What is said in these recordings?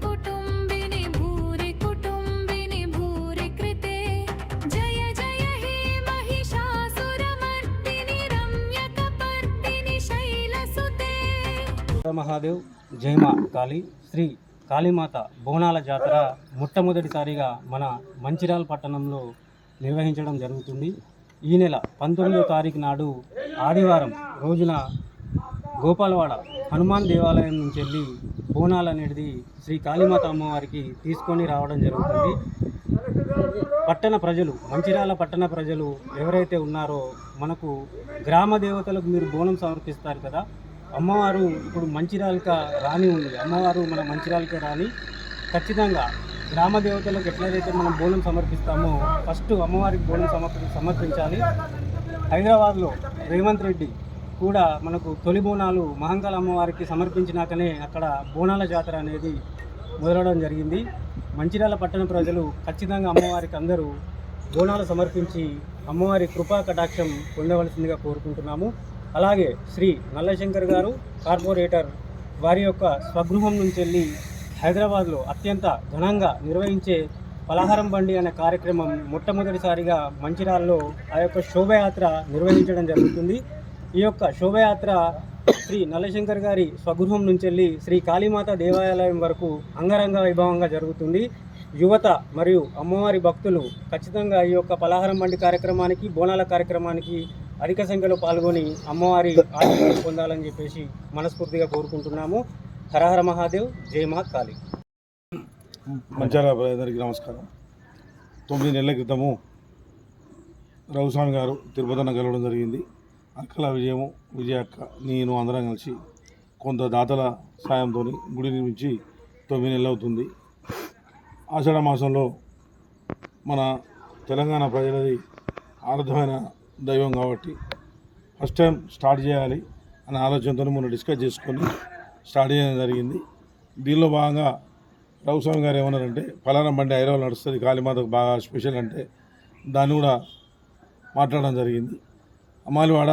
कुटुम्बिनि भूरि कुटुम्बिनि भूरि कृते जय जय हे महिषासुरमर्दिनि रम्यकपर्दिनि शैलसुते। మహాదేవ్ జైమా కాళీ శ్రీ కాళీమాత బోనాల జాతర మొట్టమొదటిసారిగా మన మంచిర్యాల పట్టణంలో నిర్వహించడం జరుగుతుంది. ఈ నెల 19వ తారీఖు నాడు ఆదివారం రోజున గోపాలవాడ హనుమాన్ దేవాలయం నుంచి వెళ్ళి బోనాలు అనేది శ్రీ కాళీమాత అమ్మవారికి తీసుకొని రావడం జరుగుతుంది. పట్టణ ప్రజలు, మంచిర్యాల పట్టణ ప్రజలు ఎవరైతే ఉన్నారో మనకు గ్రామ దేవతలకు మీరు బోనం సమర్పిస్తారు కదా, అమ్మవారు ఇప్పుడు మంచిర్యాలకి రాని ఉంది. అమ్మవారు మన మంచిర్యాలకి రాని ఖచ్చితంగా గ్రామ దేవతలకు ఎట్లయితే మనం బోనం సమర్పిస్తామో ఫస్ట్ అమ్మవారికి బోనం సమర్పించాలి. హైదరాబాద్లో రేవంత్ రెడ్డి కూడా మనకు తొలి బోనాలు మహంకాళ అమ్మవారికి సమర్పించినాకనే అక్కడ బోనాల జాతర అనేది మొదలవడం జరిగింది. మంచిర్యాల పట్టణ ప్రజలు ఖచ్చితంగా అమ్మవారికి అందరూ బోనాలు సమర్పించి అమ్మవారి కృపా కటాక్షం పొందవలసిందిగా కోరుకుంటున్నాము. అలాగే శ్రీ నల్లశంకర్ గారు కార్పొరేటర్ వారి యొక్క స్వగృహం నుంచి వెళ్ళి హైదరాబాద్లో అత్యంత ఘనంగా నిర్వహించే పలహారం బండి అనే కార్యక్రమం మొట్టమొదటిసారిగా మంచిర్యాలలో ఆ యొక్క శోభయాత్ర నిర్వహించడం జరుగుతుంది. ఈ యొక్క శోభయాత్ర శ్రీ నల్లశంకర్ గారి స్వగృహం నుంచి వెళ్ళి శ్రీ కాళీమాత దేవాలయం వరకు అంగరంగ వైభవంగా జరుగుతుంది. యువత మరియు అమ్మవారి భక్తులు ఖచ్చితంగా ఈ యొక్క పలహారం బండి కార్యక్రమానికి, బోనాల కార్యక్రమానికి అధిక సంఖ్యలో పాల్గొని అమ్మవారి ఆశీర్వాదం పొందాలని చెప్పేసి మనస్ఫూర్తిగా కోరుకుంటున్నాము. హరహర మహాదేవ్, జై మా కాళీ. మంచిర్యాల ప్రజలందరికీ నమస్కారం. 9 నెలల క్రితము రఘుస్వామి గారు తిరుపతిన కలవడం జరిగింది. అక్కల విజయక్క నేను అందరం కలిసి కొంత దాతల సాయంతో గుడి నిర్మించి 9 నెలలు అవుతుంది. ఆషాఢ మాసంలో మన తెలంగాణ ప్రజలది ఆరాధ్యమైన దైవం కాబట్టి ఫస్ట్ టైం స్టార్ట్ చేయాలి అనే ఆలోచనతో మొన్న డిస్కస్ చేసుకొని స్టార్ట్ చేయడం జరిగింది. దీనిలో భాగంగా రఘుస్వామి గారు ఏమన్నారంటే పలారం బండి హైదరాబాద్ నడుస్తుంది, కాళీమాతకు బాగా స్పెషల్ అంటే దాన్ని కూడా మాట్లాడడం జరిగింది. అమ్మాలివాడ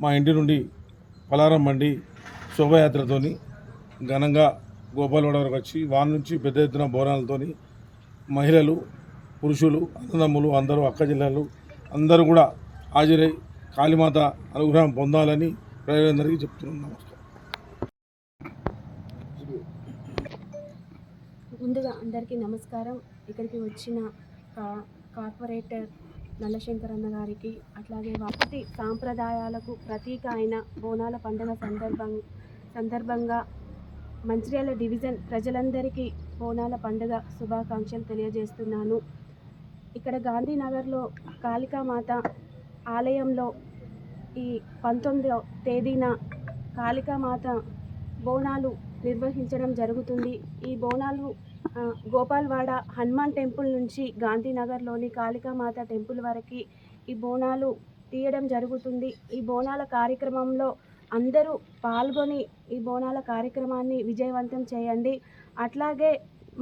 మా ఇంటి నుండి పలారం బండి శోభయాత్రతో ఘనంగా గోపాలవాడ వరకు వచ్చి వాళ్ళ నుంచి పెద్ద ఎత్తున బోనాలతో మహిళలు, పురుషులు, అన్నదమ్ములు అందరూ, అక్క జిల్లాలు అందరూ కూడా హాజరై కాళీమాత అనుగ్రహం పొందాలని ప్రజలందరికీ చెప్తున్నాం. నమస్కారం. ముందుగా అందరికీ నమస్కారం. ఇక్కడికి వచ్చిన కార్పొరేటర్ నల్లశంకర్ అన్న గారికి, అట్లాగే వాటి సాంప్రదాయాలకు ప్రతీక అయిన బోనాల పండుగ సందర్భంగా మంచిర్యాల డివిజన్ ప్రజలందరికీ బోనాల పండుగ శుభాకాంక్షలు తెలియజేస్తున్నాను. ఇక్కడ గాంధీనగర్లో కాళికామాత ఆలయంలో ఈ 19వ తేదీన కాళికామాత బోనాలు నిర్వహించడం జరుగుతుంది. ఈ బోనాలు గోపాల్వాడ హనుమాన్ టెంపుల్ నుంచి గాంధీనగర్లోని కాళికామాత టెంపుల్ వరకు ఈ బోనాలు తీయడం జరుగుతుంది. ఈ బోనాల కార్యక్రమంలో అందరూ పాల్గొని ఈ బోనాల కార్యక్రమాన్ని విజయవంతం చేయండి. అట్లాగే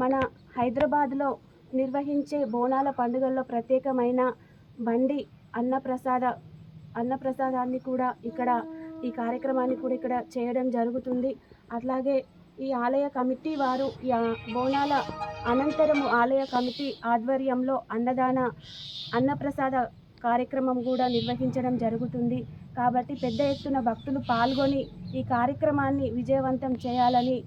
మన హైదరాబాద్లో నిర్వహించే బోనాల పండుగల్లో ప్రత్యేకమైన బండి అన్నప్రసాదాన్ని కూడా ఇక్కడ ఈ కార్యక్రమాన్ని కూడా ఇక్కడ చేయడం జరుగుతుంది. అట్లాగే ఈ ఆలయ కమిటీ వారు బోనాల అనంతరము ఆలయ కమిటీ ఆధ్వర్యంలో అన్నప్రసాద కార్యక్రమం కూడా నిర్వహించడం జరుగుతుంది. కాబట్టి పెద్ద ఎత్తున భక్తులు పాల్గొని ఈ కార్యక్రమాన్ని విజయవంతం చేయాలని